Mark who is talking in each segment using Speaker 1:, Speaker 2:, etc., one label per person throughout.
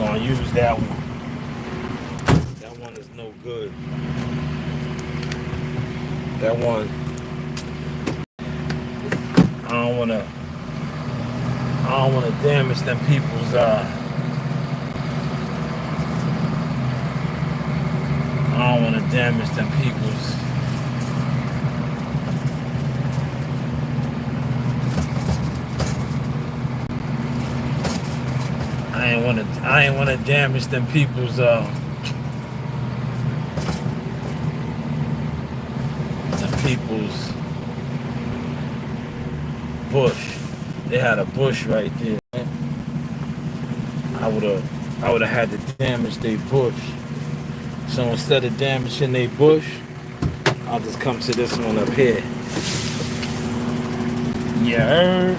Speaker 1: gonna use that one. That one is no good. That one, I don't wanna damage them people's I don't wanna damage them people's I ain't wanna damage them people's bush. They had a bush right there. I would have had to damage their bush. So instead of damaging their bush, I'll just come to this one up here. You heard?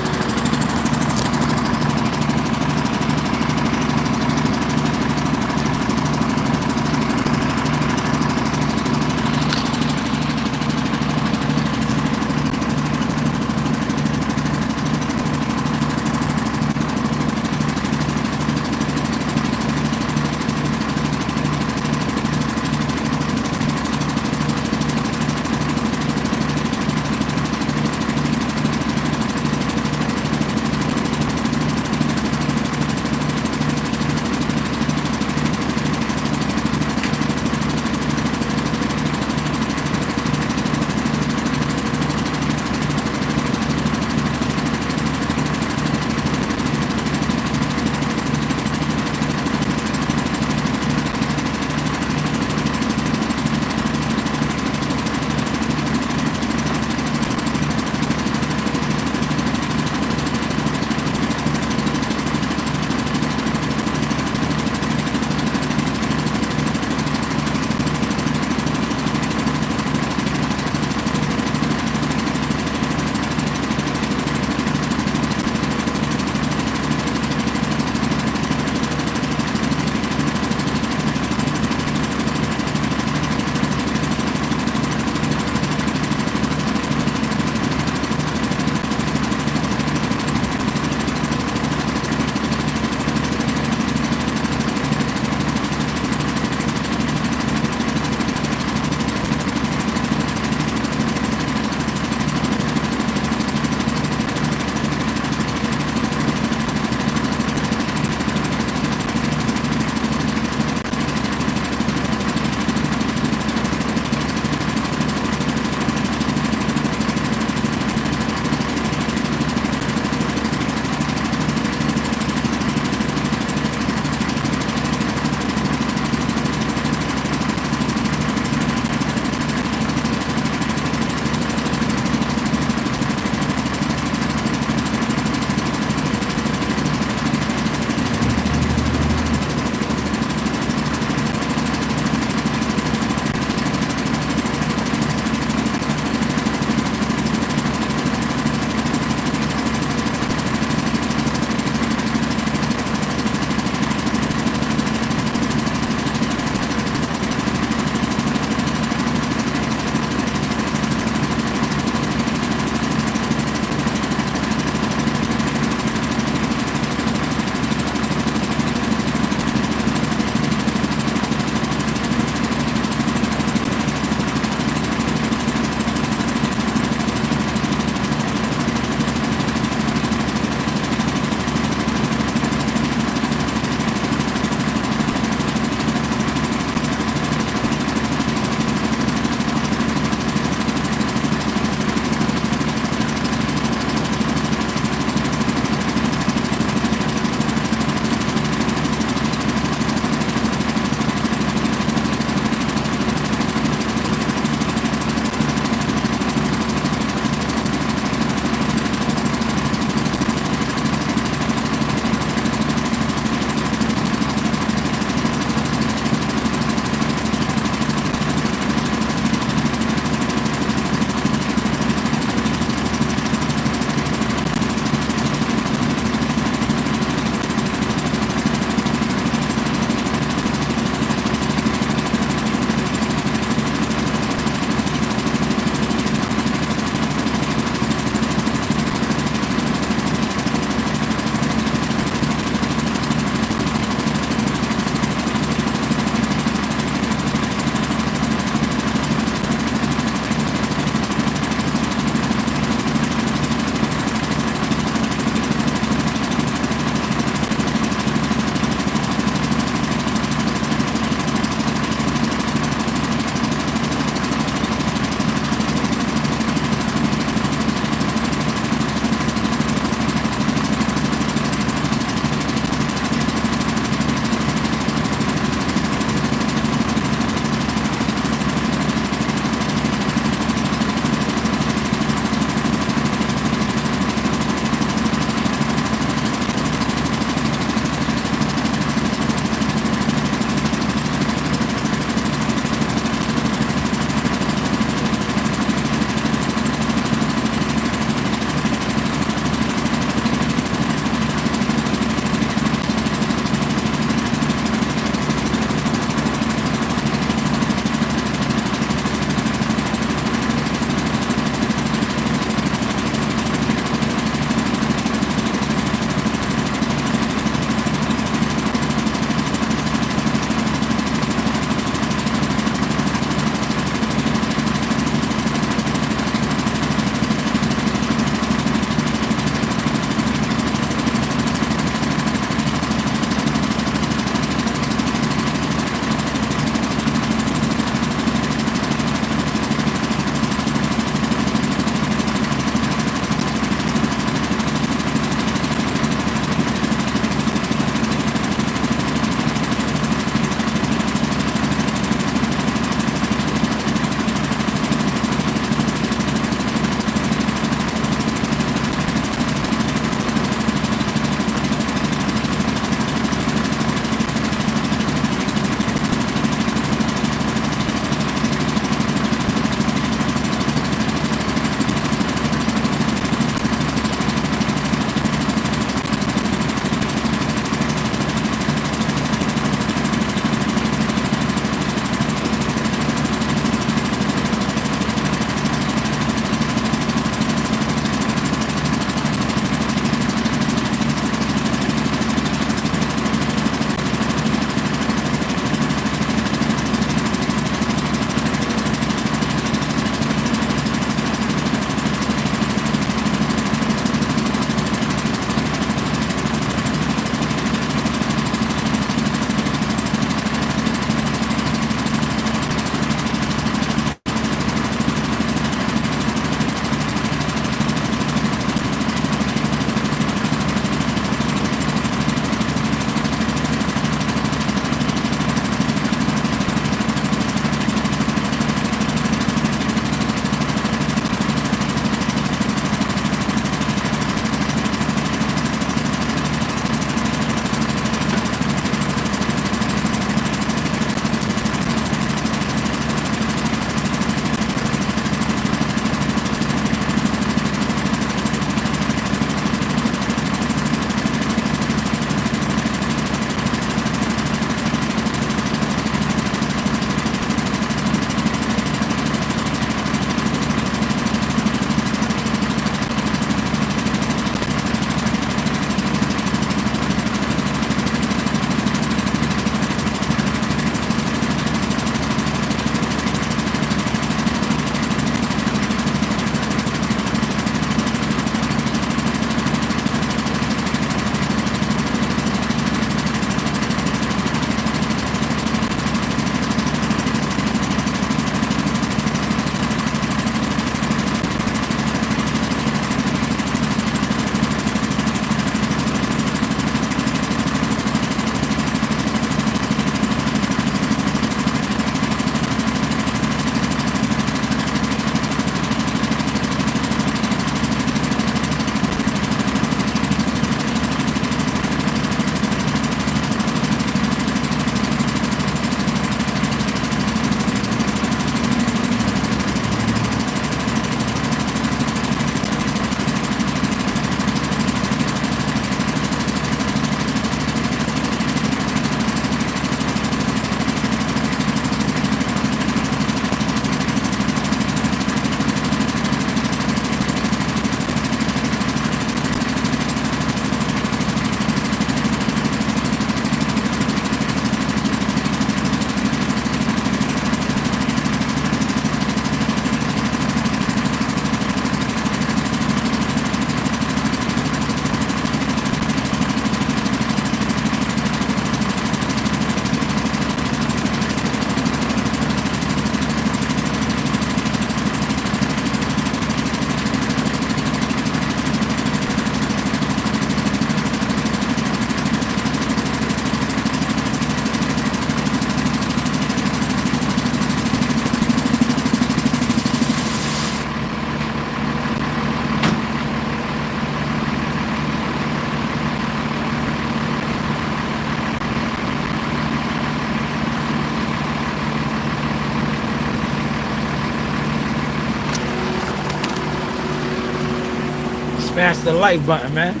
Speaker 1: Smash the like button, man.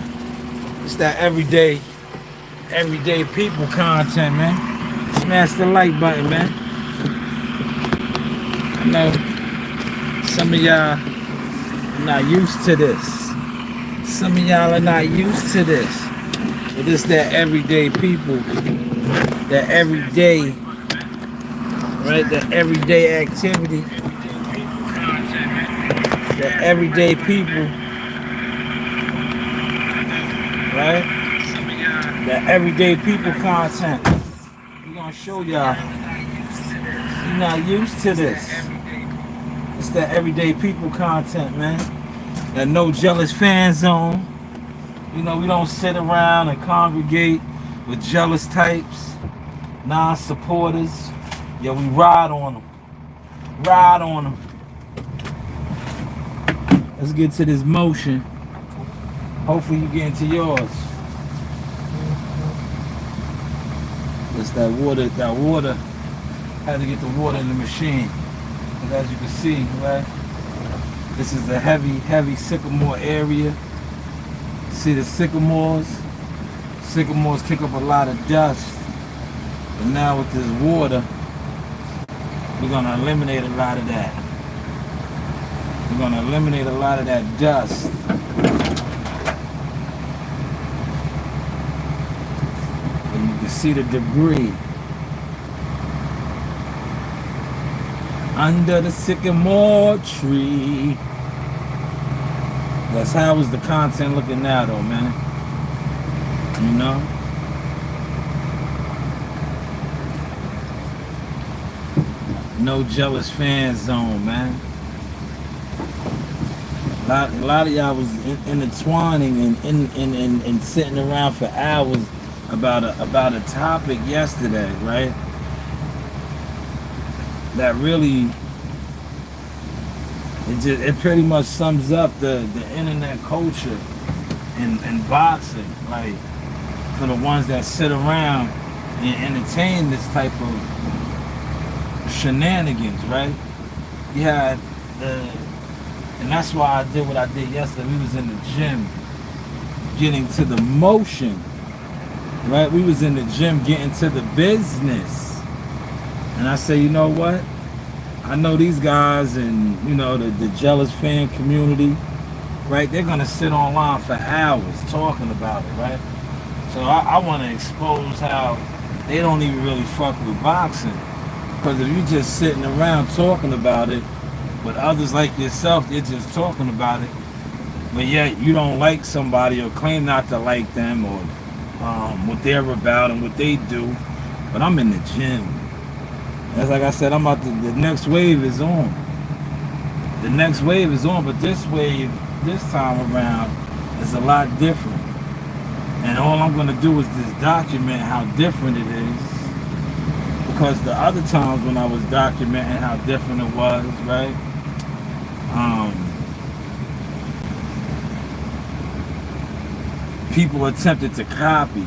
Speaker 1: It's that everyday people content, man. Smash the like button, man. I know some of y'all are not used to this. Some of y'all are not used to this. But it's that everyday people, that everyday, right? That everyday activity, that everyday people, right? That everyday people content. We're gonna show y'all. You're not used to this. It's that everyday people content, man. That no jealous fan zone. You know, we don't sit around and congregate with jealous types, non-supporters. Yeah, we ride on them. Ride on them. Let's get to this motion. Hopefully you get into yours. It's that water. Had to get the water in the machine. And as you can see, right? This is a heavy sycamore area. See the sycamores? Sycamores kick up a lot of dust. But now with this water, we're gonna eliminate a lot of that. We're gonna eliminate a lot of that dust. And you can see the debris under the sycamore tree. That's how is the content looking now though, man. You know? No jealous fan zone, man. A lot of y'all was intertwining and sitting around for hours about a topic yesterday, right? That really it pretty much sums up the internet culture in boxing, like for the ones that sit around and entertain this type of shenanigans, right? You had and that's why I did what I did yesterday. We was in the gym getting to the motion, right? We was in the gym getting to the business. And I say, you know what? I know these guys and, you know, the jealous fan community, right? They're going to sit online for hours talking about it, right? So I want to expose how they don't even really fuck with boxing. Because if you just sitting around talking about it, with others like yourself, they're just talking about it, but yet you don't like somebody or claim not to like them or what they're about and what they do. But I'm in the gym. That's like I said, I'm about to, the next wave is on. The next wave is on, but this wave, this time around, is a lot different. And all I'm gonna do is just document how different it is. Because the other times when I was documenting how different it was, right? People attempted to copy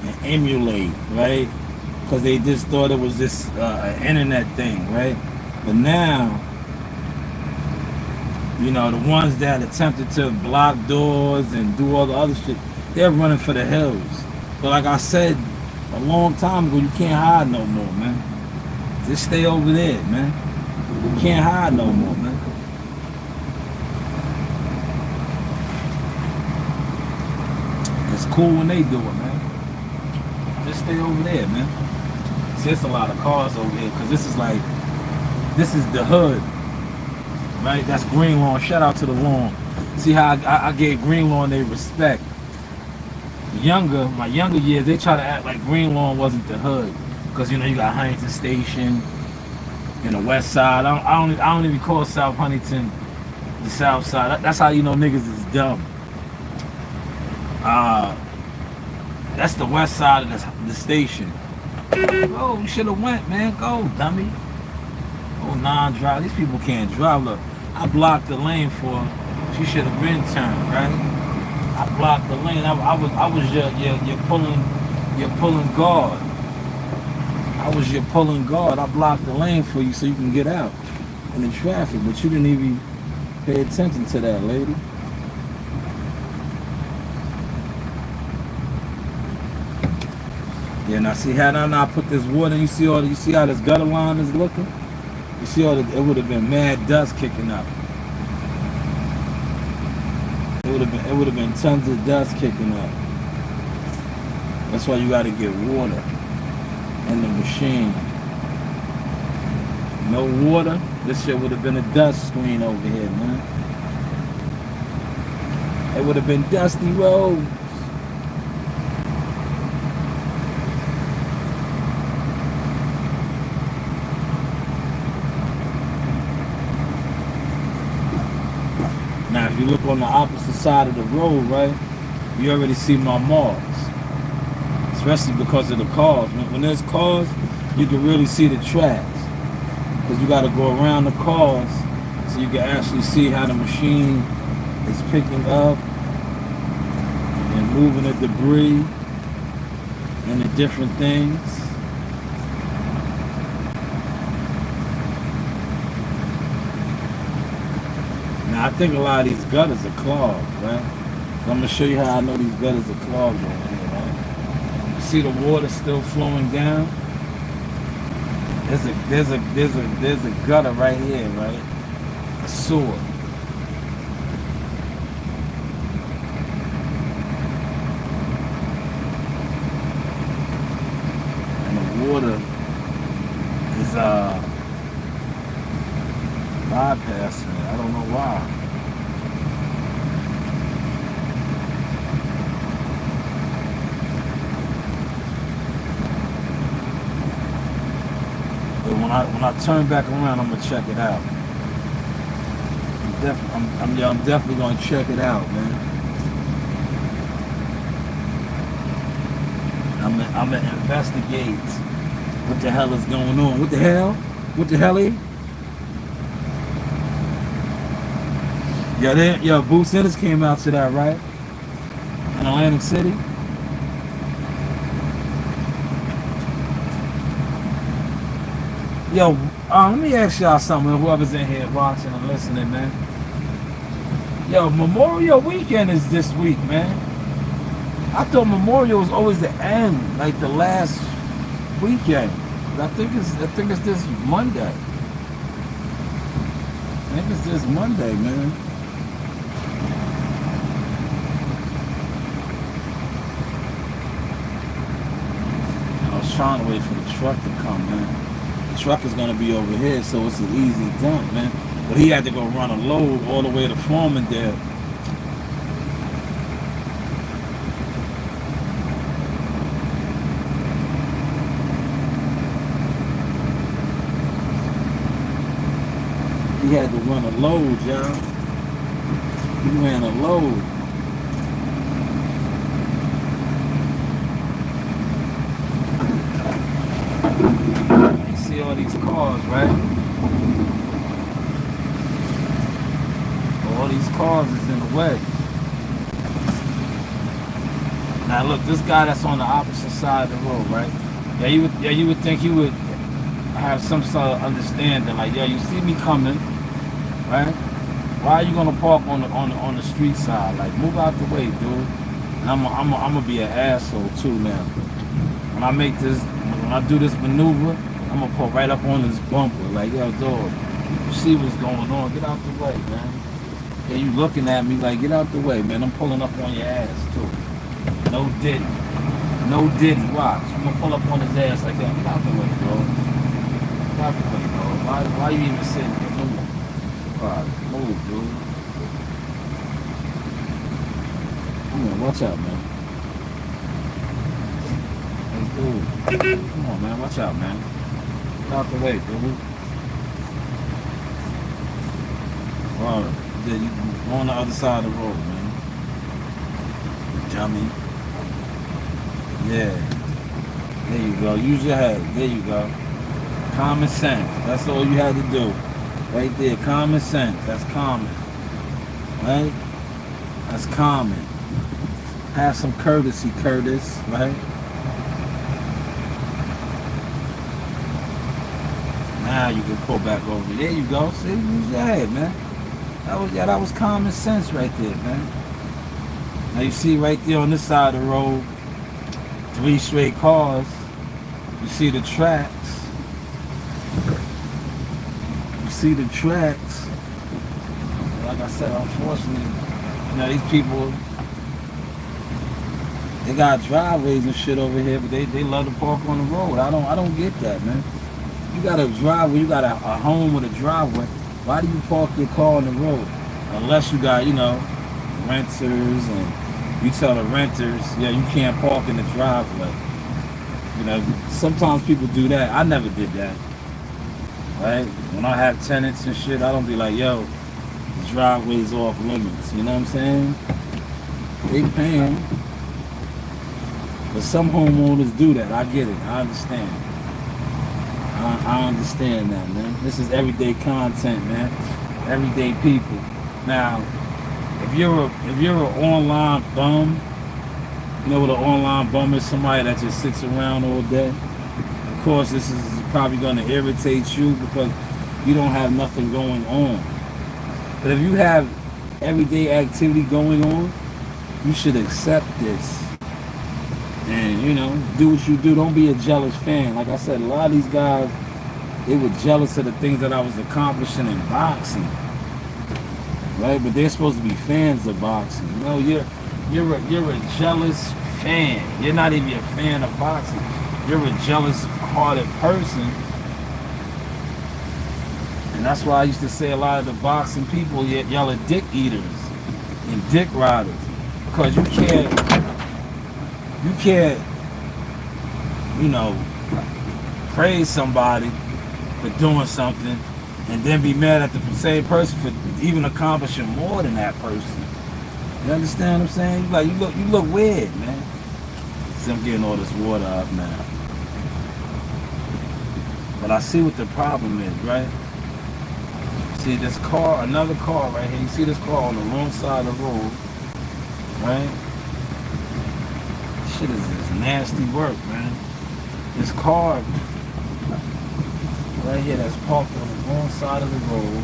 Speaker 1: and emulate, right? Because they just thought it was just an internet thing, right? But now, you know, the ones that attempted to block doors and do all the other shit, they're running for the hills. But like I said a long time ago, you can't hide no more, man. Just stay over there, man. You can't hide no more, man. It's cool when they do it, man. Just stay over there, man. See, there's a lot of cars over here, because this is the hood, right? That's Green Lawn. Shout out to the lawn. See how I gave Green Lawn their respect. My younger years, they try to act like Green Lawn wasn't the hood. Because, you know, you got Huntington Station and the west side. I don't even call South Huntington the south side. That's how you know niggas is dumb. That's the west side of the station. Oh, you should have went, man. Go, dummy. Oh, non-drive. These people can't drive. Look, I blocked the lane for her. She should have been turned, right? I blocked the lane. I was your pulling guard. I was your pulling guard. I blocked the lane for you so you can get out in the traffic, but you didn't even pay attention to that, lady. Yeah, now see, had I not put this water, you see you see how this gutter line is looking? You see it would have been mad dust kicking up. It would have been tons of dust kicking up. That's why you gotta get water in the machine. No water, this shit would have been a dust screen over here, man. It would have been dusty roads. Now, if you look on the opposite side of the road, right, you already see my marks. Especially because of the cars. When there's cars, you can really see the tracks. Because you got to go around the cars so you can actually see how the machine is picking up and moving the debris and the different things. Now, I think a lot of these gutters are clogged, right? So I'm going to show you how I know these gutters are clogged over here, right? You see the water still flowing down? There's a gutter right here, right? A sewer. And the water is bypassing it. I don't know why. When I turn back around, I'm gonna check it out. I'm definitely gonna check it out, man. I'm gonna investigate what the hell is going on. What the hell? What the hell? Yo, Boo Sinners came out to that, right? In Atlantic City. Yo, let me ask y'all something, whoever's in here watching and listening, man. Yo, Memorial Weekend is this week, man. I thought Memorial was always the end, like the last weekend. I think it's this Monday. I think it's this Monday, man. I was trying to wait for the truck to come, man. The truck is gonna be over here, so it's an easy dump, man. But he had to go run a load all the way to Farmingdale. He had to run a load, y'all. He ran a load. See all these cars, right? All these cars is in the way. Now look, this guy that's on the opposite side of the road, right? Yeah, you would think he would have some sort of understanding, like, yeah, you see me coming, right? Why are you gonna park on the street side? Like, move out the way, dude. And I'm gonna be an asshole too now. When I do this maneuver, I'm gonna pull right up on this bumper, like, yo, dog, you see what's going on? Get out the way, man. Yeah, you looking at me like, get out the way, man. I'm pulling up on your ass too. No diddy. No diddy. Watch. I'm gonna pull up on his ass like that. Get out the way, bro. Get out the way, bro. Why you even sitting here? Move. Alright, move, dude. Come on, watch out, man. Hey, dude. Come on, man. Watch out, man. Get out the way, dude. Alright. Yeah, you on the other side of the road, man. Dummy. Yeah. There you go. Use your head. There you go. Common sense. That's all you had to do. Right there. Common sense. That's common. Right? That's common. Have some courtesy, Curtis. Right? Now you can pull back over. There you go. See? Use your head, man. That was common sense right there, man. Now you see right there on this side of the road, 3 straight cars. You see the tracks. You see the tracks. Like I said, unfortunately, these people, they got driveways and shit over here, but they love to park on the road. I don't get that, man. You got a driveway, you got a home with a driveway. Why do you park your car on the road? Unless you got, renters, and you tell the renters, yeah, you can't park in the driveway. Sometimes people do that. I never did that. Right? When I have tenants and shit, I don't be like, yo, the driveway's off limits. You know what I'm saying? They paying. But some homeowners do that. I get it. I understand. I understand that, man. This is everyday content, man. Everyday people. Now, if you're an online bum, you know what an online bum is? Somebody that just sits around all day. Of course, this is probably going to irritate you because you don't have nothing going on. But if you have everyday activity going on, you should accept this. And, do what you do. Don't be a jealous fan. Like I said, a lot of these guys, they were jealous of the things that I was accomplishing in boxing. Right? But they're supposed to be fans of boxing. You're a jealous fan. You're not even a fan of boxing. You're a jealous-hearted person. And that's why I used to say a lot of the boxing people, y'all are dick eaters and dick riders. Because you can't, praise somebody for doing something and then be mad at the same person for even accomplishing more than that person. You understand what I'm saying? Like, you look weird, man. See, I'm getting all this water up now. But I see what the problem is, right? See this car, another car right here. You see this car on the wrong side of the road, right? Shit is nasty work, man. This car right here that's parked on the wrong side of the road.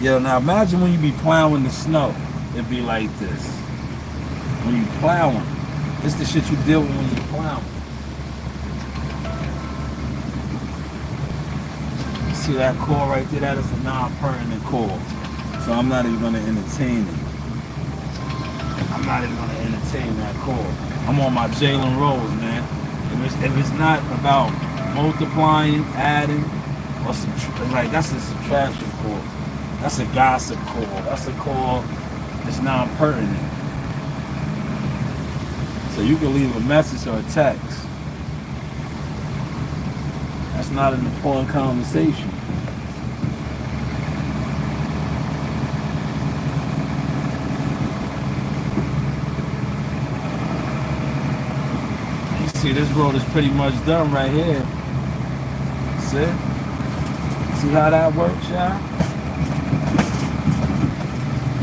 Speaker 1: Yo, now imagine when you be plowing the snow, it'd be like this. When you plowing, it's the shit you deal with when you plowing. You see that call right there? That is a non-pertinent call. So I'm not even gonna entertain it. I'm not even gonna entertain that call. I'm on my Jalen Rose, man. If it's not about multiplying, adding, or that's a subtraction call. That's a gossip call. That's a call that's non-pertinent. So you can leave a message or a text. That's not an important conversation. You see, this road is pretty much done right here. See how that works, y'all?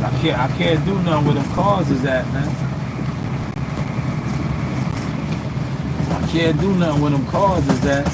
Speaker 1: I can't do nothing where them cars is at, man. I can't do nothing where them cars is at.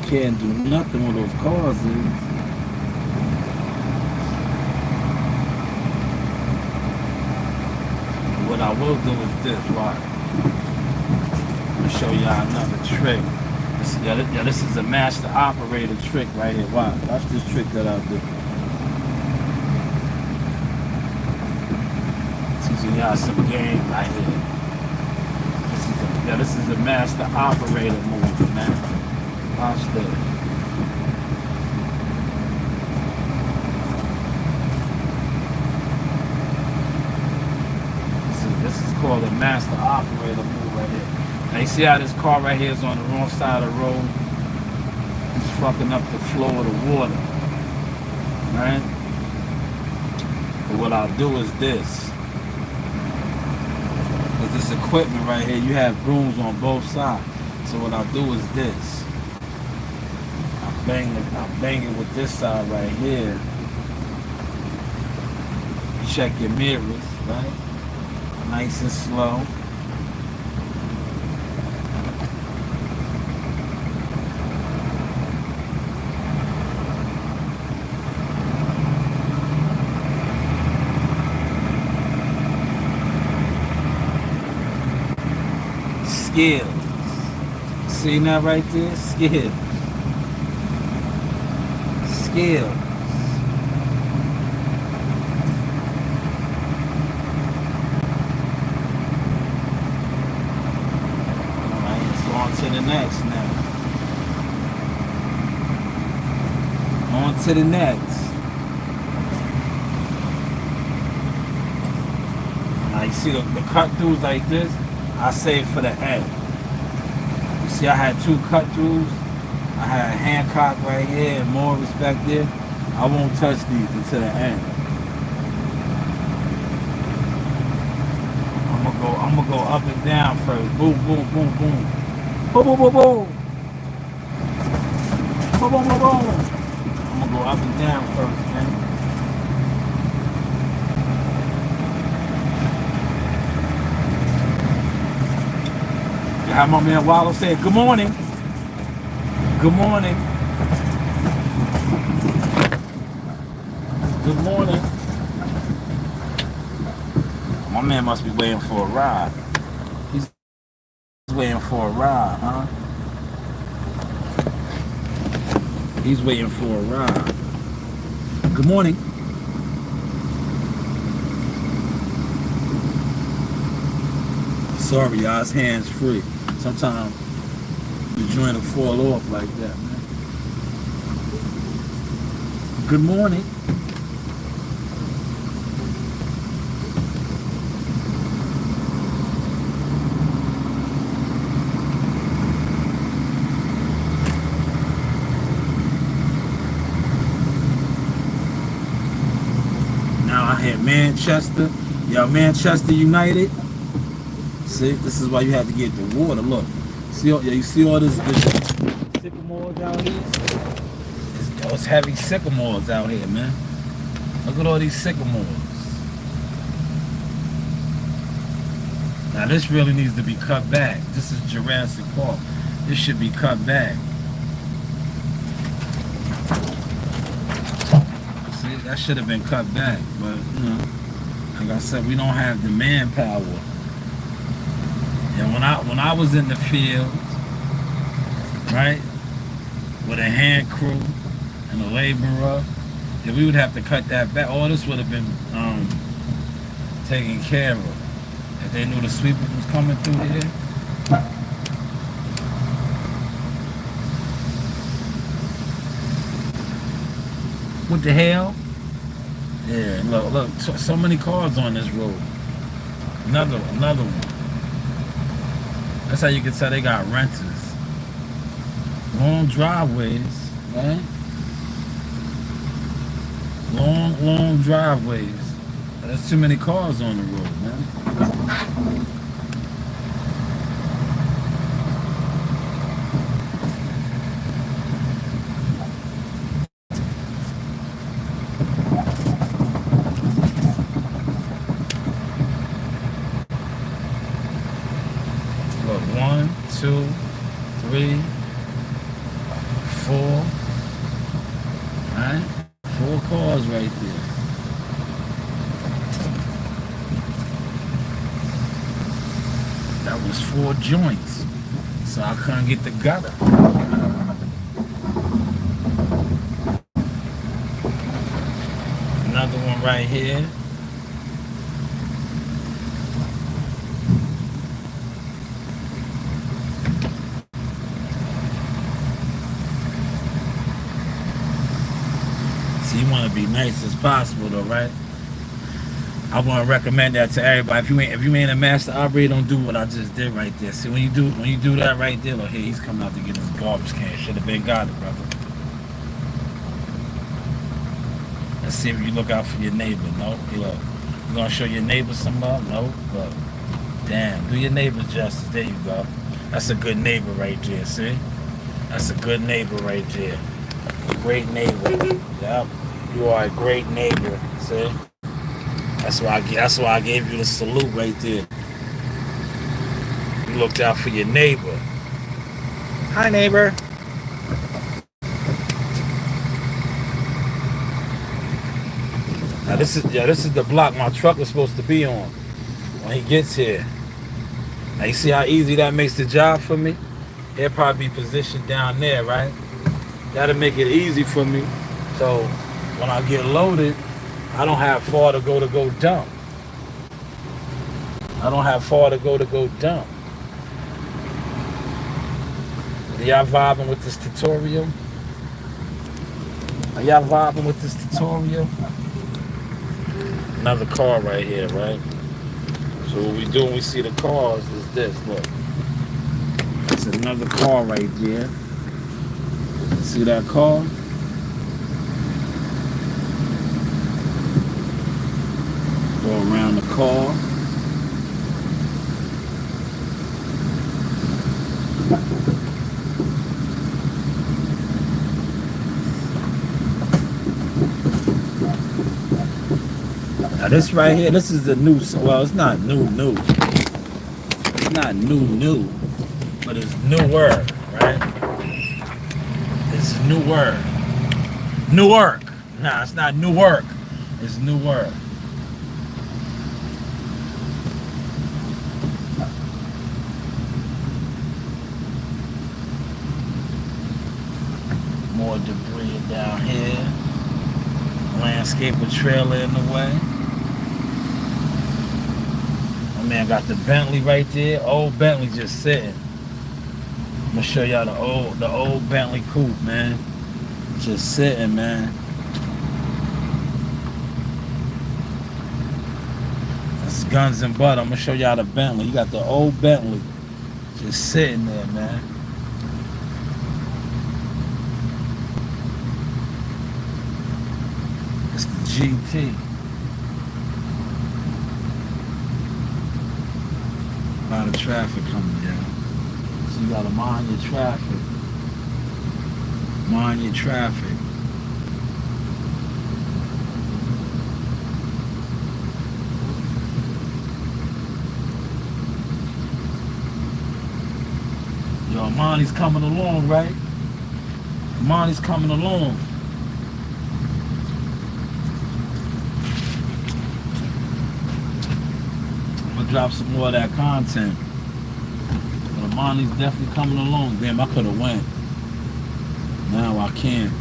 Speaker 1: Can't do nothing with those cars is. What I will do is this, right? I'm gonna show y'all another trick. This is a master operator trick right here. Watch this trick that I'll do. Teaching y'all some game right here. This is a master operator move, man. Watch this. This is called a master operator move right here. Now you see how this car right here is on the wrong side of the road? It's fucking up the flow of the water. right? But what I'll do is this. With this equipment right here, you have brooms on both sides. So what I'll do is this. I'll bang it with this side right here. Check your mirrors, right? Nice and slow. Skills. See that right there? Skills. Skills. To the next now. On to the next. Now you see the cut throughs like this, I save for the end. You see I had two cut throughs. I had a Hancock right here and more respect there. I won't touch these until the end. I'm gonna go up and down first. Boom, boom, boom, boom. Boom, boom, boom, boom. Boom, boom, boom, boom. I'm gonna go up and down first, man. You have my man Wallow say good morning. Good morning. Good morning. My man must be waiting for a ride. He's waiting for a ride, huh? He's waiting for a ride. Good morning. Sorry, y'all, it's hands free. Sometimes the joint will fall off like that, man. Good morning. Manchester, y'all, Manchester United. See, this is why you have to get the water. Look, see, you see all this sycamores out here. It's heavy sycamores out here, man. Look at all these sycamores. Now this really needs to be cut back. This is Jurassic Park. This should be cut back. That should have been cut back, but you know, like I said, we don't have the manpower. And when I was in the field, right, with a hand crew and a laborer, then we would have to cut that back. All this would have been taken care of if they knew the sweepers was coming through here. What the hell? Yeah, look, so many cars on this road. Another one. That's how you can tell they got renters. Long driveways, right? Long driveways. There's too many cars on the road, man. Joints, so I couldn't get the gutter. Another one right here. So you want to be nice as possible, though, right? I want to recommend that to everybody. If you ain't a master operator, don't do what I just did right there. See, when you do that right there, look, here he's coming out to get his garbage can. Should have been got it, brother. Let's see if you look out for your neighbor. No, you look. You gonna show your neighbor some love? No, look. Damn, do your neighbor justice. There you go. That's a good neighbor right there. See? That's a good neighbor right there. Great neighbor. Yep. You are a great neighbor. See? That's why I gave you the salute right there. You looked out for your neighbor. Hi, neighbor. Now this is the block my truck is supposed to be on when he gets here. Now you see how easy that makes the job for me? He'll probably be positioned down there, right? That'll make it easy for me. So when I get loaded, I don't have far to go dump. I don't have far to go dump. Are y'all vibing with this tutorial? Are y'all vibing with this tutorial? Another car right here, right? So what we do when we see the cars is this, look. That's another car right there. See that car? Go around the car. Now this right here, this is the new, well, it's not new. It's not new, but it's newer, right? It's newer. Newark. Nah, it's not Newark. It's newer. More debris down here. Landscaper trailer in the way. My man got the Bentley right there. Old Bentley just sitting. I'm gonna show y'all the old Bentley coupe, man. Just sitting, man. That's guns and butter. I'm gonna show y'all the Bentley. You got the old Bentley just sitting there, man. It's the GT. A lot of traffic coming down. So you gotta mind your traffic. Mind your traffic. Yo, Monty's coming along, right? Monty's coming along. I'm gonna drop some more of that content. But Monty's definitely coming along. Damn, I could have went. Now I can't.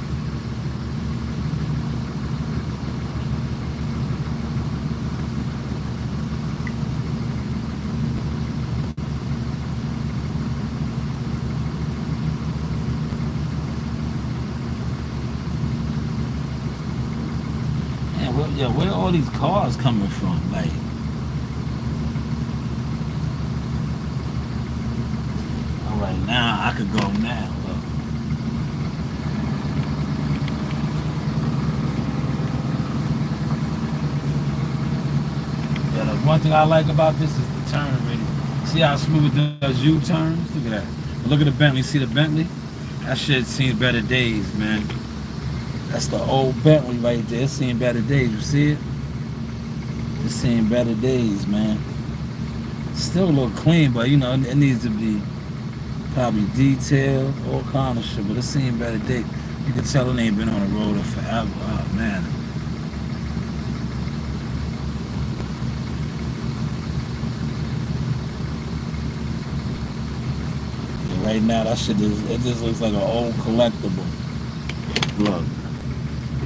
Speaker 1: Man, where all these cars coming from? Like, all right, now I could go now. Look. Yeah, the one thing I like about this is the turn radius. See how smooth it does U-turns? Look at that. Look at the Bentley. See the Bentley? That shit's seen better days, man. That's the old Bentley right there. It's seen better days. You see it? It's seen better days, man. Still look clean, but you know, it needs to be probably detailed, all kind of shit, but it's seen better days. You can tell it ain't been on the road in forever. Oh, man. Yeah, right now, that shit just looks like an old collectible. Look.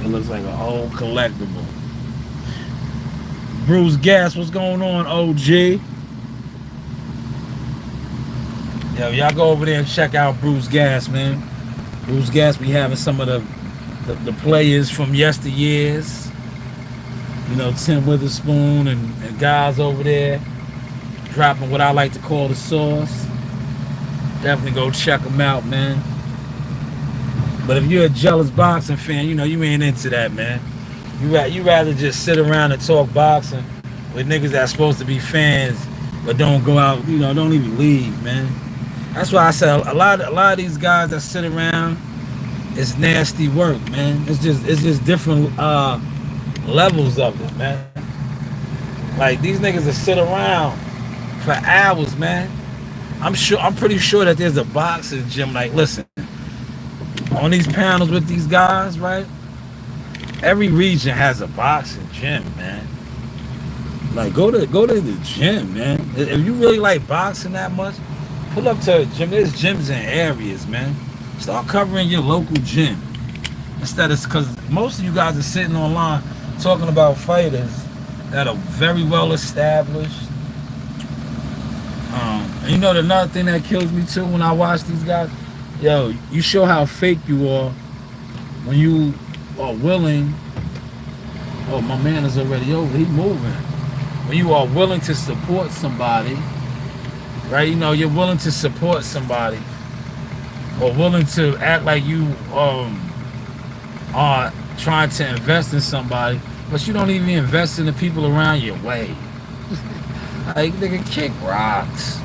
Speaker 1: It looks like an old collectible. Bruce Gas, what's going on, OG? Yo, y'all go over there and check out Bruce Gas, man. Bruce Gas be having some of the players from yesteryears. You know, Tim Witherspoon and guys over there dropping what I like to call the sauce. Definitely go check them out, man. But if you're a jealous boxing fan, you know, you ain't into that, man. You rather just sit around and talk boxing with niggas that's supposed to be fans, but don't go out. Don't even leave, man. That's why I said a lot of these guys that sit around, it's nasty work, man. It's just different levels of it, man. Like these niggas that sit around for hours, man. I'm pretty sure that there's a boxing gym. Like, listen, on these panels with these guys, right? Every region has a boxing gym, man. Like, go to the gym, man. If you really like boxing that much, pull up to a gym. There's gyms in areas, man. Start covering your local gym instead of, because most of you guys are sitting online talking about fighters that are very well established. And another thing that kills me too when I watch these guys, yo, you show how fake you are when you are willing. Oh, my man is already over. He's moving. When you are willing to support somebody, right? You're willing to support somebody, or willing to act like you are trying to invest in somebody, but you don't even invest in the people around your way. Like, nigga, kick rocks.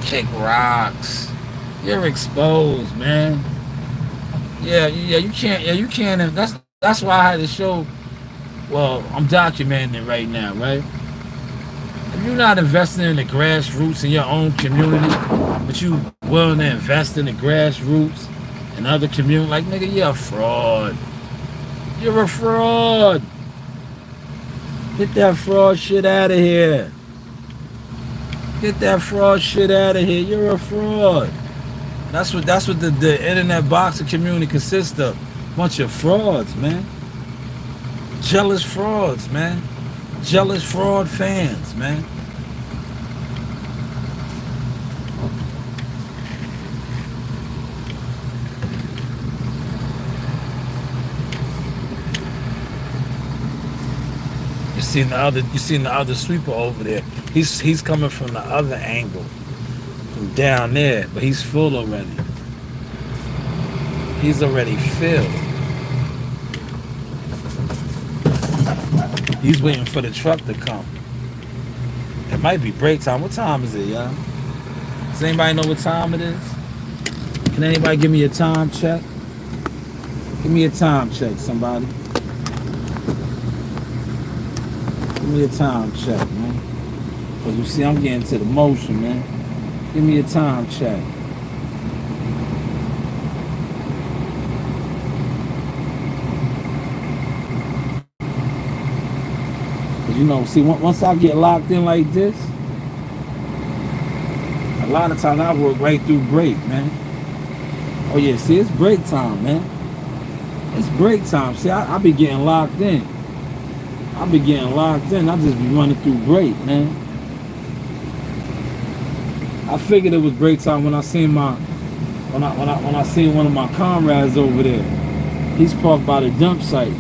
Speaker 1: Kick rocks. You're exposed, man. Yeah, you can't. Yeah, you can't. That's why I had to show. Well, I'm documenting it right now, right? If you're not investing in the grassroots in your own community, but you willing to invest in the grassroots in other communities, like, nigga, you're a fraud. You're a fraud. Get that fraud shit out of here. Get that fraud shit out of here. You're a fraud. That's what the internet boxing community consists of. Bunch of frauds, man. Jealous frauds, man. Jealous fraud fans, man. You seen the other sweeper over there. He's coming from the other angle. From down there, but he's full already. He's already filled. He's waiting for the truck to come. It might be break time. What time is it, y'all? Does anybody know what time it is? Can anybody give me a time check? Give me a time check, somebody. Give me a time check, man. Because you see, I'm getting to the motion, man. Give me a time check. Because, see, once I get locked in like this, a lot of times I work right through break, man. Oh, yeah, see, it's break time, man. It's break time. See, I be getting locked in. I be getting locked in. I just be running through break, man. I figured it was break time when I seen when I seen one of my comrades over there. He's parked by the dump site.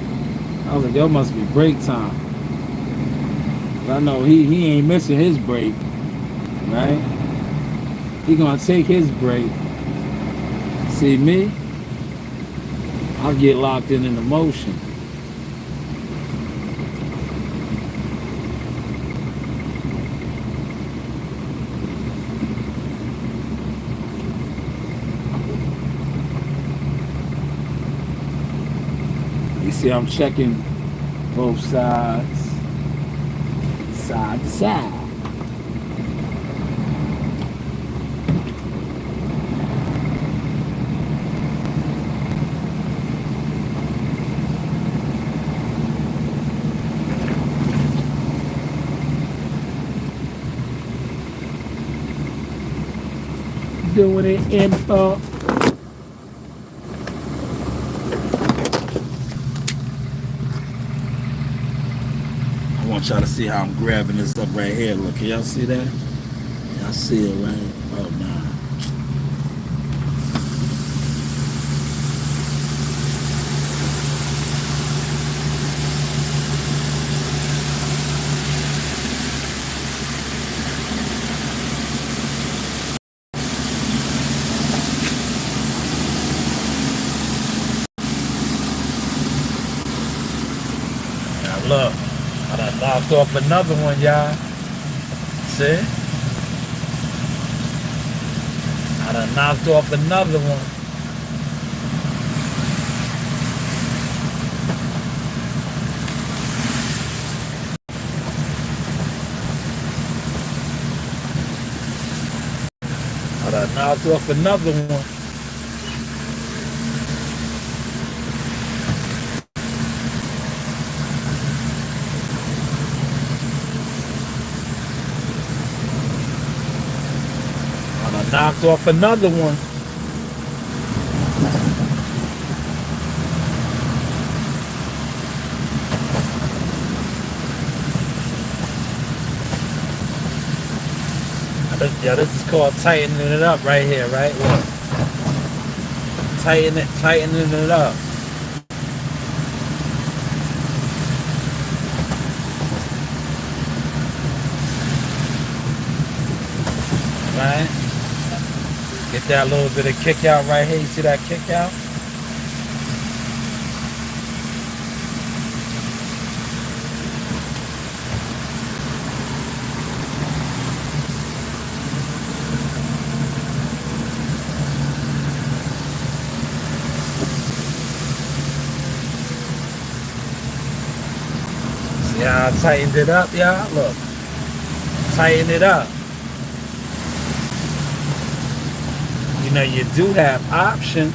Speaker 1: I was like, yo, must be break time. But I know he ain't missing his break, right? He gonna take his break. See me? I'll get locked in the motion. You see, I'm checking both sides, side to side. Doing it in I want y'all to see how I'm grabbing this up right here. Look, can y'all see that? Y'all see it, right? Oh, nah. look, I done knocked off another one, y'all. See? I done knocked off another one. I done knocked off another one. I knocked off another one. Yeah, this is called tightening it up right here, right? Look. Tightening it up. Right? Get that little bit of kick out right here. You see that kick out? See how I tightened it up, y'all? Look. Tighten it up. You know, you do have options.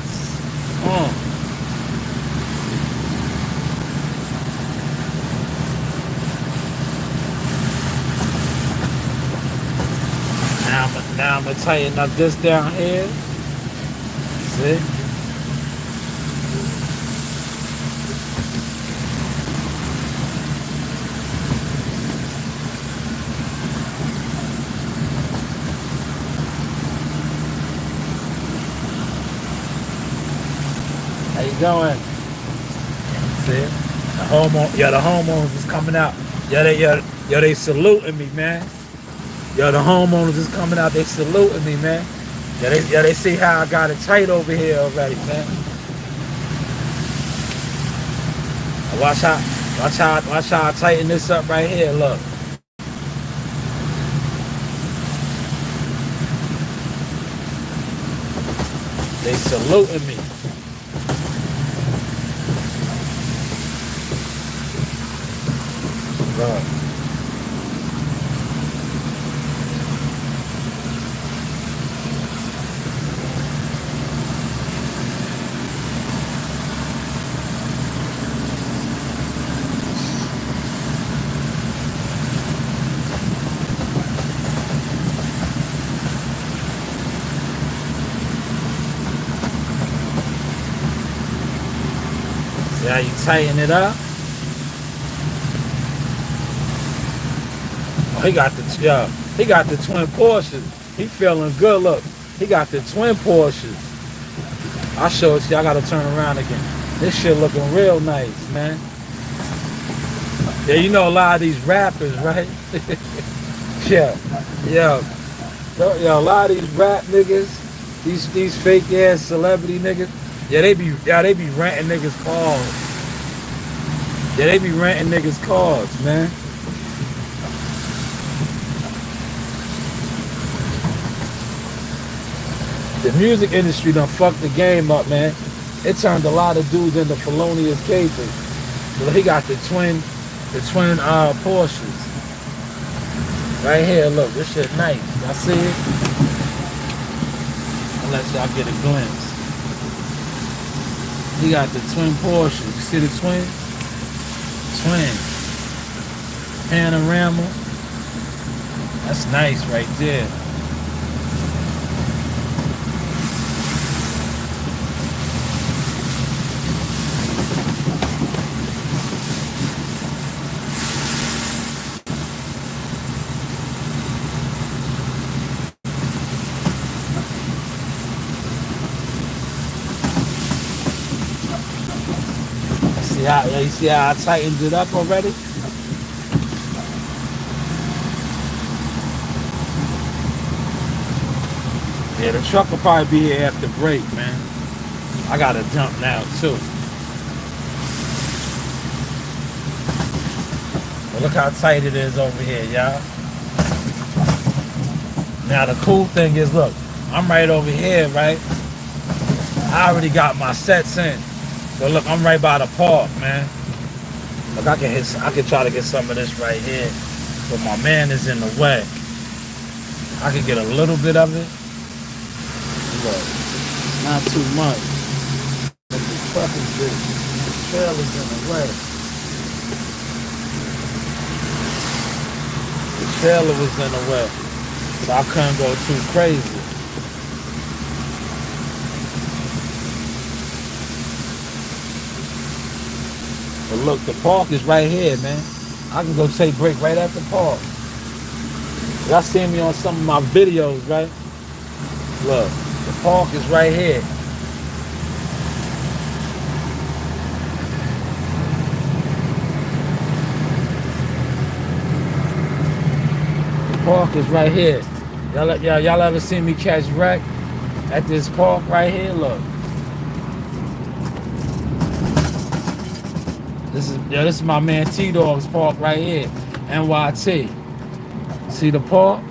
Speaker 1: Now I'm gonna tighten up this down here. See? How you going? See? The homeowners is coming out. They saluting me, man. Yo, the homeowners is coming out. They saluting me, man. They see how I got it tight over here already, man. Watch how I tighten this up right here. Look. They saluting me. Right. See how you tighten it up? Oh, he got the twin Porsches. He feeling good. Look, he got the twin Porsches. I'll show it to you. I gotta turn around again. This shit looking real nice, man. Yeah, you know a lot of these rappers, right? Yeah. A lot of these rap niggas, these fake ass celebrity niggas, they be renting niggas cars. Yeah, they be renting niggas cars, man. The music industry done fucked the game up, man. It turned a lot of dudes into felonious cases. So he got the twin Porsches. Right here, look, this shit nice. Y'all see it? I'll let y'all get a glimpse. He got the twin Porsches. You see the twin? Twin. Panorama. That's nice right there. You see how I tightened it up already? Yeah, the truck will probably be here after break, man. I gotta dump now too. But look how tight it is over here, y'all. Now the cool thing is, look, I'm right over here, right? I already got my sets in. So look, I'm right by the park, man. Look, I can try to get some of this right here. But my man is in the way. I can get a little bit of it. Look, not too much. What the fuck is this? The trailer's in the way. The trailer was in the way. So I couldn't go too crazy. But look, the park is right here, man. I can go take a break right at the park. Y'all seen me on some of my videos, right? Look, the park is right here. The park is right here. Y'all ever seen me catch wreck at this park right here? Look. This is my man T-Dog's park right here, NYT. See the park?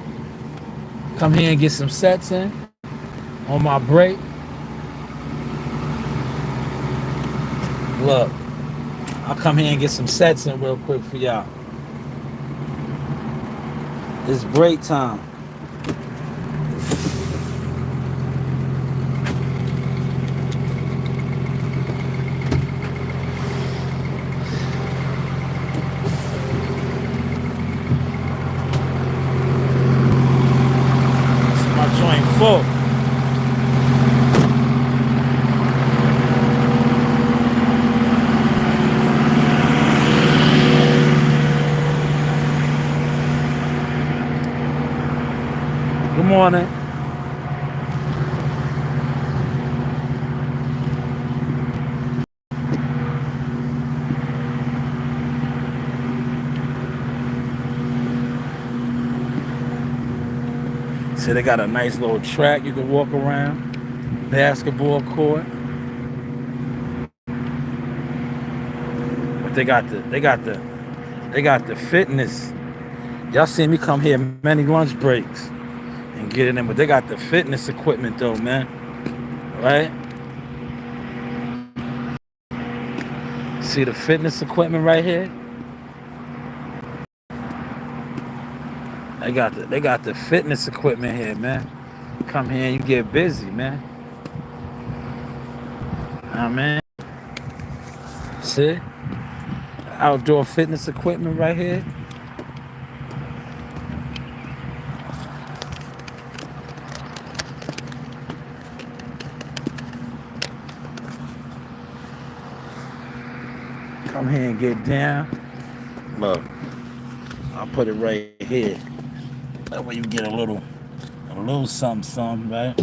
Speaker 1: Come here and get some sets in on my break. Look, I'll come here and get some sets in real quick for y'all. It's break time. Full. Good morning. See, they got a nice little track you can walk around, basketball court. But they got the fitness. Y'all see me come here many lunch breaks and get in, but they got the fitness equipment though, man. Right? See the fitness equipment right here? They got the fitness equipment here, man. Come here and you get busy, man. Man. See? Outdoor fitness equipment right here. Come here and get down. Look, I'll put it right here. That way you get a little something, right?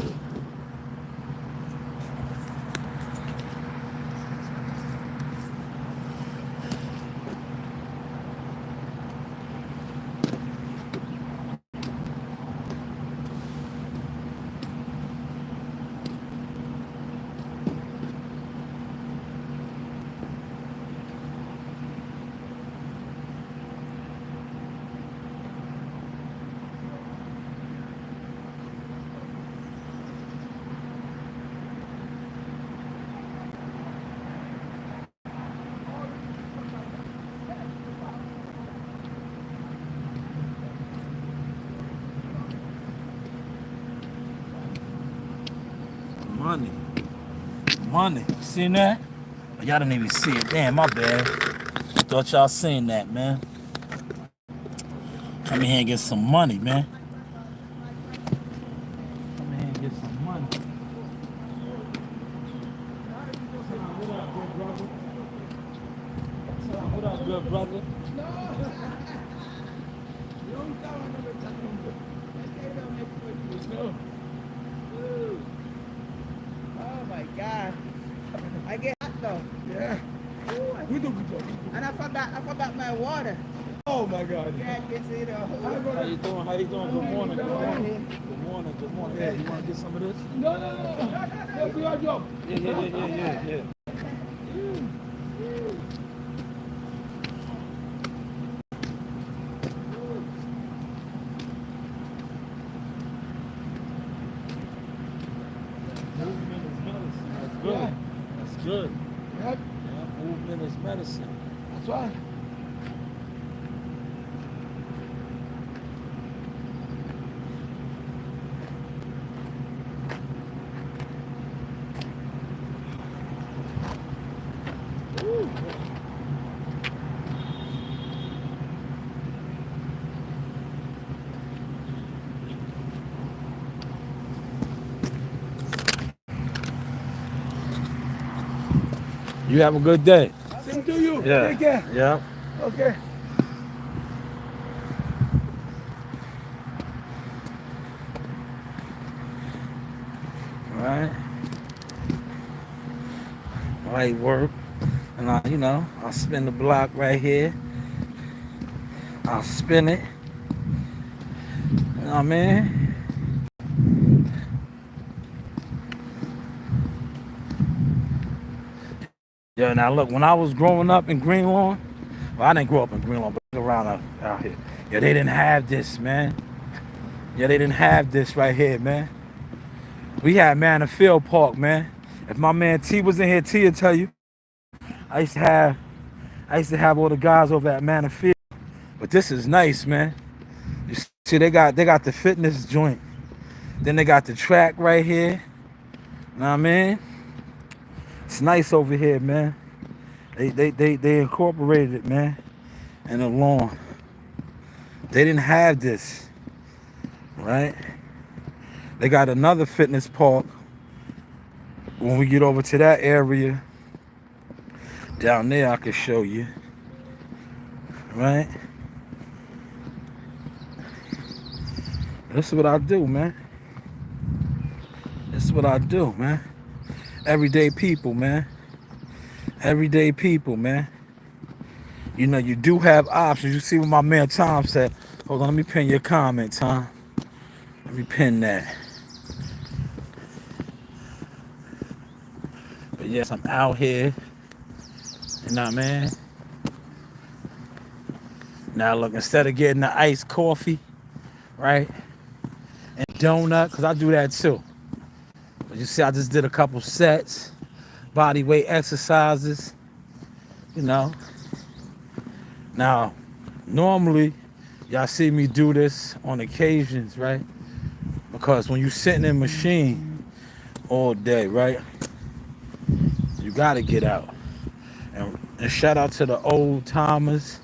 Speaker 1: Money. Seen that? Y'all didn't even see it. Damn, my bad. Thought y'all seen that, man. Come in here and get some money, man. Come in here and get some money. What up, good brother?
Speaker 2: Oh my God. I get hot though.
Speaker 3: Yeah. We do good job.
Speaker 2: And I forgot my water.
Speaker 3: Oh my God.
Speaker 2: Yeah, I can see the
Speaker 1: How you doing? Good morning. Good morning. Yeah, you want to get some of this?
Speaker 3: No. That'll be our job.
Speaker 1: Yeah. Good.
Speaker 3: Yep.
Speaker 1: Yeah, movement is medicine.
Speaker 3: That's right. Ooh.
Speaker 1: You have a good day.
Speaker 3: Same to you.
Speaker 1: Yeah.
Speaker 3: Take care.
Speaker 1: Yeah.
Speaker 3: Okay.
Speaker 1: Right. Light work. And I'll spin the block right here. I'll spin it. You know what I mean? Yeah, now look, when I was growing up in Greenlawn, well, I didn't grow up in Greenlawn, but around out here. Yeah, they didn't have this, man. Yeah, they didn't have this right here, man. We had Manor Field Park, man. If my man T was in here, T would tell you. I used to have all the guys over at Manor Field. But this is nice, man. You see, they got the fitness joint. Then they got the track right here. Know what I mean? It's nice over here, man. They incorporated it, man, in the lawn. They didn't have this, right? They got another fitness park. When we get over to that area, down there, I can show you, right? This is what I do, man. This is what I do, man. Everyday people, man. Everyday people, man. You know, you do have options. You see what my man Tom said. Hold on, let me pin your comment, Tom. Let me pin that. But yes, I'm out here. You know what I mean? Now look, instead of getting the iced coffee, right? And donut, because I do that too. But you see, I just did a couple sets, body weight exercises, you know. Now, normally, y'all see me do this on occasions, right? Because when you're sitting in a machine all day, right? You gotta get out. And shout out to the old timers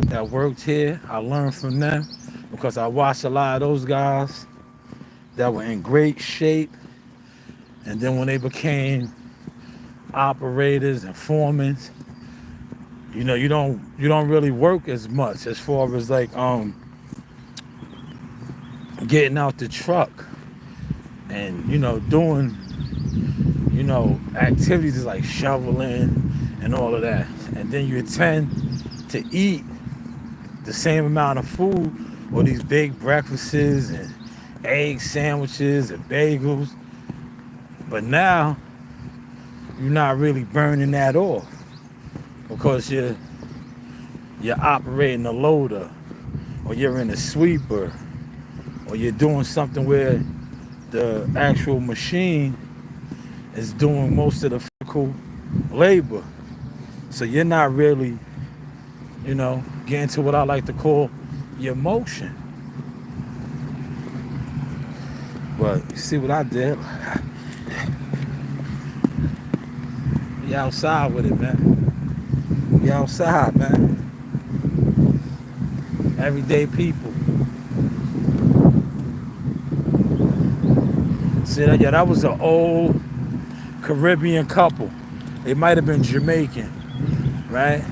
Speaker 1: that worked here. I learned from them because I watched a lot of those guys that were in great shape. And then when they became operators and foremen, you know, you don't really work as much as far as like getting out the truck and doing activities like shoveling and all of that. And then you tend to eat the same amount of food or these big breakfasts and egg sandwiches and bagels. But now you're not really burning that off because you're operating a loader, or you're in a sweeper, or you're doing something where the actual machine is doing most of the physical labor. So you're not really, getting to what I like to call your motion. But you see what I did? We outside with it, man. We outside, man. Everyday people. See that? Yeah, that was an old Caribbean couple. They might have been Jamaican, right?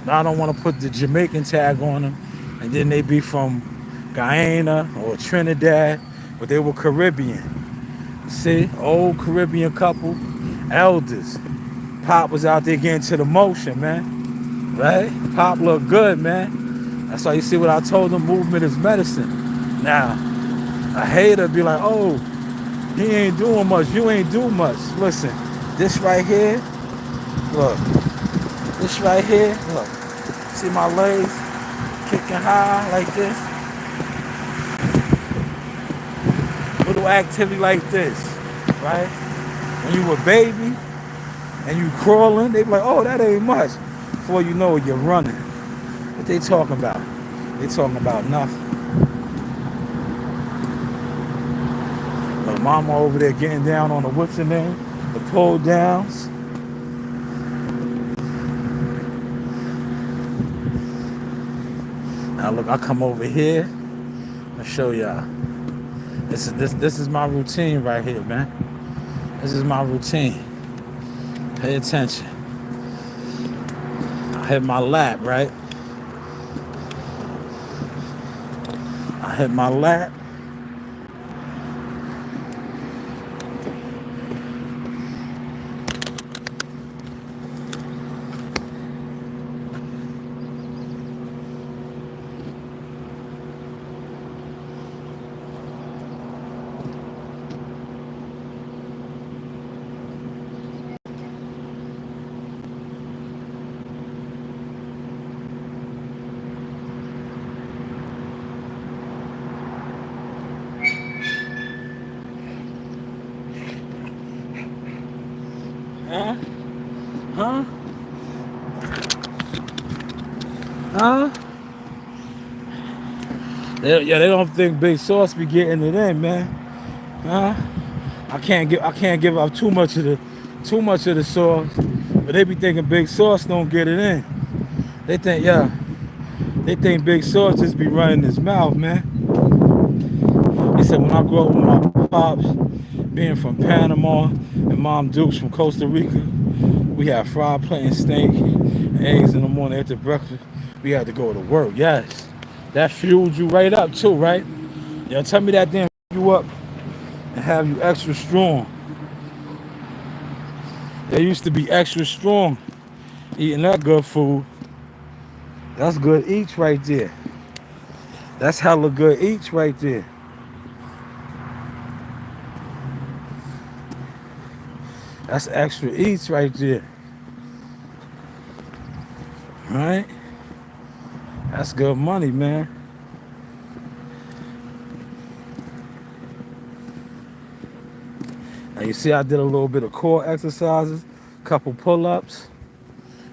Speaker 1: Now I don't want to put the Jamaican tag on them, and then they be from Guyana or Trinidad, but they were Caribbean. See, old Caribbean couple, elders. Pop was out there getting to the motion, man. Right? Pop looked good, man. That's why you see what I told them, movement is medicine. Now, a hater be like, oh, he ain't doing much, you ain't doing much. Listen, this right here, look. This right here, look. See my legs kicking high like this? Little activity like this, right? When you were a baby, and you crawling, they be like, oh, that ain't much. Before you know it, you're running. What they talking about? They talking about nothing. But mama over there getting down on the what's the name? The pull downs. Now look, I come over here. I'll show y'all. This is my routine right here, man. This is my routine. Pay attention. I hit my lap, right? I hit my lap. Huh? Huh? Huh? They don't think Big Sauce be getting it in, man. Huh? I can't give up too much of the sauce, but they be thinking Big Sauce don't get it in. They think Big Sauce just be running his mouth, man. He said when I grew up with my pops, being from Panama and Mom Dukes from Costa Rica, we had fried plantain steak and eggs in the morning after breakfast. We had to go to work. Yes, that fueled you right up too, right? Yo, tell me that didn't fuel you up and have you extra strong. They used to be extra strong eating that good food. That's good eats right there. That's hella good eats right there. That's extra eats right there. Right? That's good money, man. Now you see I did a little bit of core exercises, couple pull-ups.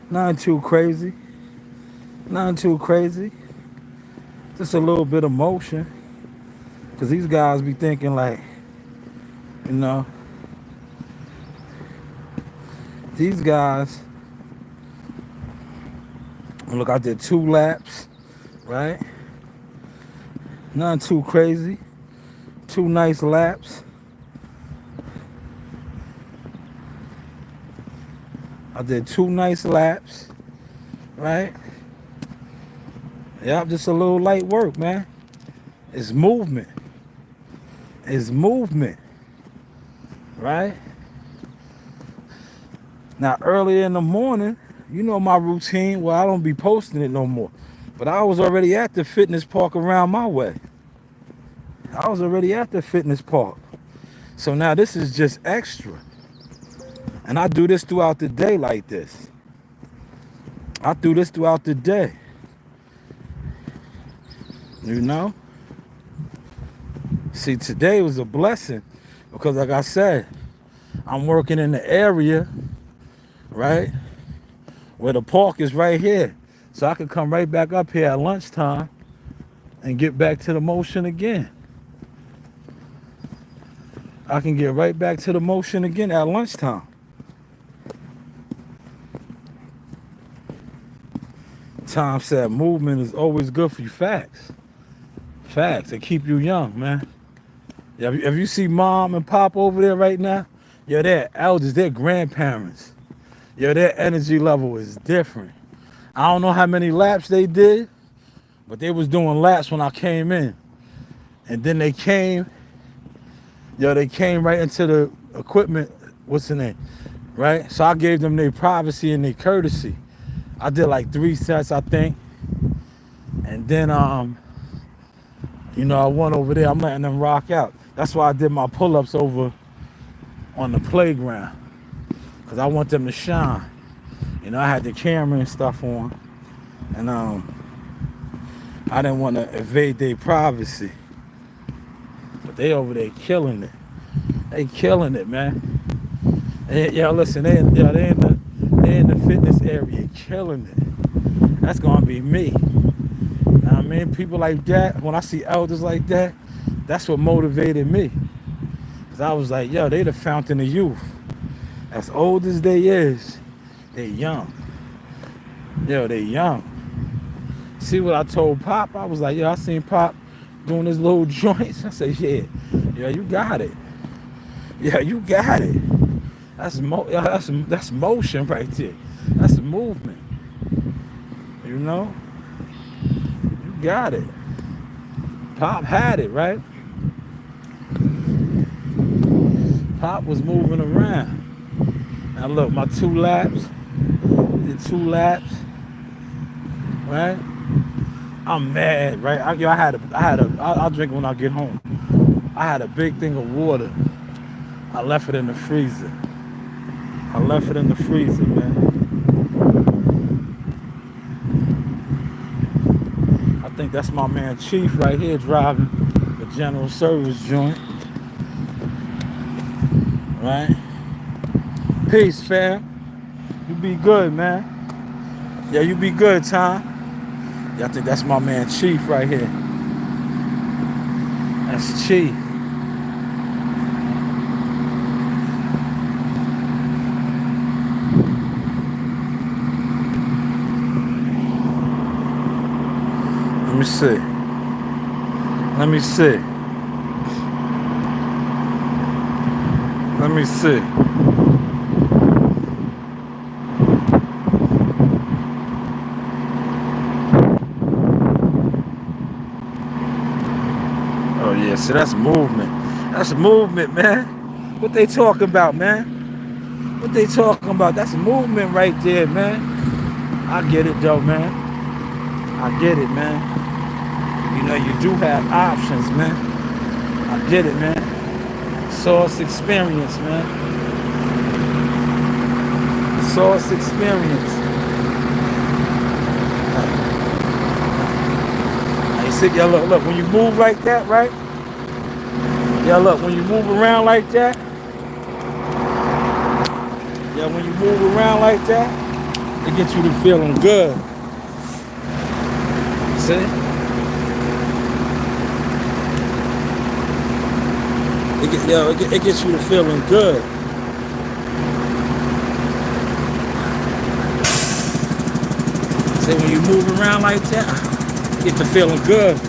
Speaker 1: Nothing too crazy. Nothing too crazy. Just a little bit of motion. Cause these guys be thinking like, you know, these guys, look, I did 2 laps, right? Nothing too crazy. 2 nice laps. I did 2 nice laps, right? Yep, just a little light work, man. It's movement. It's movement, right? Now, early in the morning, you know my routine. Well, I don't be posting it no more. But I was already at the fitness park around my way. I was already at the fitness park. So now this is just extra. And I do this throughout the day like this. I do this throughout the day. You know? See, today was a blessing because like I said, I'm working in the area, right? Where the park is right here. So I could come right back up here at lunchtime and get back to the motion again. I can get right back to the motion again at lunchtime. Tom said movement is always good for you. Facts. Facts. They keep you young, man. If you see mom and pop over there right now, yo, they're elders, they're grandparents. Yo, their energy level is different. I don't know how many laps they did, but they was doing laps when I came in. And then they came right into the equipment, what's the name, right? So I gave them their privacy and their courtesy. I did like 3 sets, I think. And then, you know, I went over there, I'm letting them rock out. That's why I did my pull-ups over on the playground. Because I want them to shine. You know, I had the camera and stuff on. And I didn't want to invade their privacy. But they over there killing it. They killing it, man. Yeah, listen, they in the fitness area killing it. That's gonna be me. Know what I mean, people like that. When I see elders like that, that's what motivated me. Cause I was like, yo, they the fountain of youth. As old as they is, they young. Yo, they young. See what I told Pop? I was like, yo, I seen Pop doing his little joints. I said, yeah, you got it. Yeah, you got it. That's motion right there. That's movement. You know? You got it. Pop had it, right? Pop was moving around. Now look, my 2 laps, did 2 laps, right? I'm mad, right? I'll drink when I get home. I had a big thing of water. I left it in the freezer. Man. I think that's my man Chief right here driving the General Service joint. Right? Peace, fam. You be good, man. Yeah, you be good, Tom. Yeah, I think that's my man Chief right here. That's Chief. Let me see. Oh yeah, see that's movement. That's movement, man. What they talking about, man? That's movement right there, man. I get it though, man. You know, you do have options, man. I get it, man. Source experience, man. You see, yeah, look, when you move like that, right? Yeah, look, when you move around like that. Yeah, when you move around like that, it gets you to feeling good. See? It gets you to feeling good. See, when you move around like that, you get to feeling good.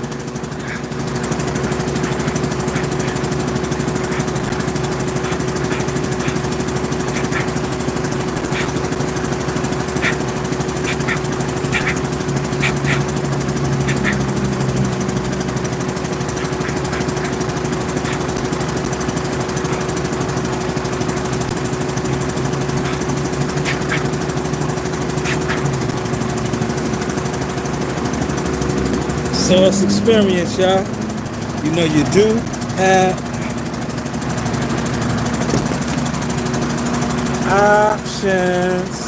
Speaker 1: Source experience, y'all. You know you do have options.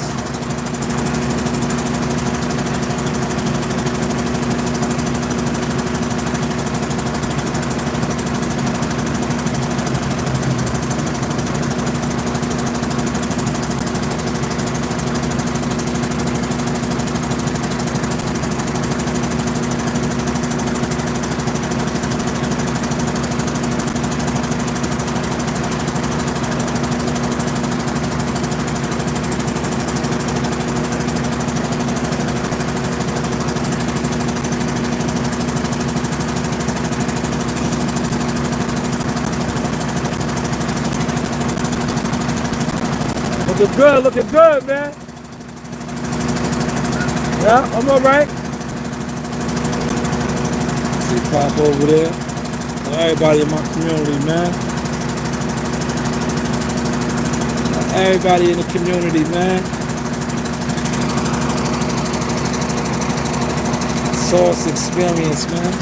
Speaker 1: Looking good, man. Yeah, I'm all right. See Pop over there. Everybody in my community, man. Everybody in the community, man. Source experience, man.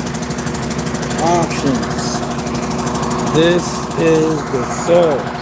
Speaker 1: Options. This is the source.